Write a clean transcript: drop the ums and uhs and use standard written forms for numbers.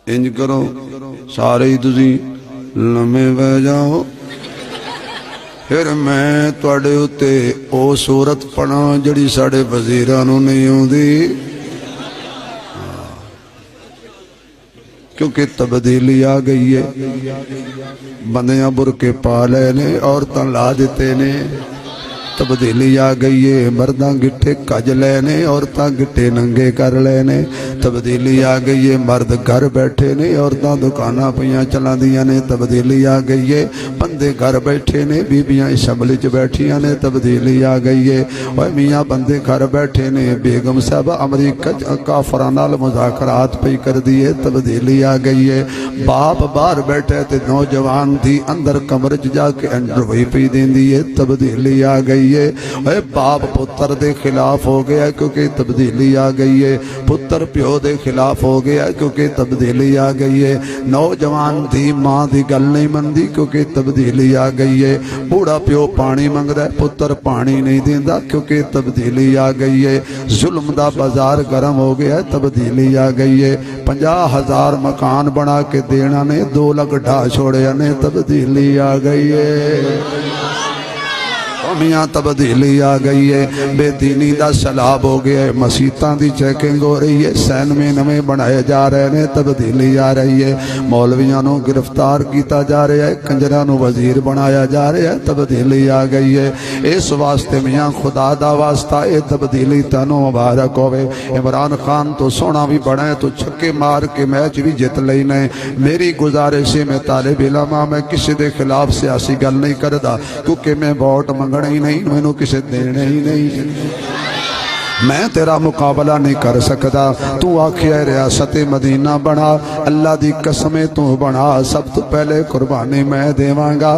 इंज करो सारे ही तुसी लम्मे पै जाओ, फिर मैं तुहाडे उत्ते ओ सूरत पढ़ा जिहड़ी साडे वज़ीरां नूं नहीं आउंदी। क्योंकि तब्दीली आ गई है, बंदियां बुरके पा ले ने, औरतां ला दिते ने। तब्दीली आ गई है, मर्दां गिट्ठे कज लेने, औरतां गिट्ठे नंगे कर लेने। तब्दीली आ गई है, मर्द घर बैठे ने, औरतां दुकानां पईयां चलांदियां ने। तब्दीली आ गई है, बंदे घर बैठे ने, बीबियां असैंबली च बैठियां ने। तब्दीली आ गई है, ओए मियां बंदे घर बैठे ने, बेगम साहब अमरीका काफरां नाल मुज़ाकरात पई कर दी है। तब्दीली आ गई है, बाप बाहर बैठे ते नौजवान दी अंदर कमरे च जाके अंडरवई पई देंदी है। तब्दीली आ गई है, ओए बाप पुत्र दे खिलाफ हो गया क्योंकि तब्दीली आ गई है। पुत्र प्यो दे खिलाफ हो गया क्योंकि तब्दीली आ गई है। नौजवान दी मां दी गल नहीं मनदी क्योंकि तब्दीली आ गई है। बूढ़ा प्यो पानी मंगदा है, पुत्र पानी नहीं देंदा क्योंकि तब्दीली आ गई है। जुल्म दा बाजार गर्म हो गया, तब्दीली आ गई है। 50,000 मकान बना के देना ने, 2 लाख ढा छोड़े ने, तब्दीली आ गई है। मियां तब्दीली आ गई है, बेदीनी का सैलाब हो गया है, मसीतां की चैकिंग हो रही है, सैनवे नवें बनाए जा रहे हैं, तब्दीली आ रही है। मौलवियां नूं गिरफ्तार किया जा रहा है, कंजरां नूं वजीर बनाया जा रहा है, तब्दीली आ गई है। इस वास्ते मियां खुदा दा वास्ता ये तब्दीली तैनूं मुबारक होवे। इमरान खान तो सोहना भी बना है, तो छक्के मार के मैच भी जित लेना है। मेरी गुजारिश है, मैं तालिब इल्म हां, मैं किसी के खिलाफ सियासी गल नहीं करदा क्योंकि मैं वोट मंगना ही नहीं, मैनू किसे देने ही नहीं। मैं तेरा मुकाबला नहीं कर सकता। तू आखिया रियासत मदीना बना, अल्लाह दी कसमें तू बना, सब तो पहले कुर्बानी मैं देवांगा।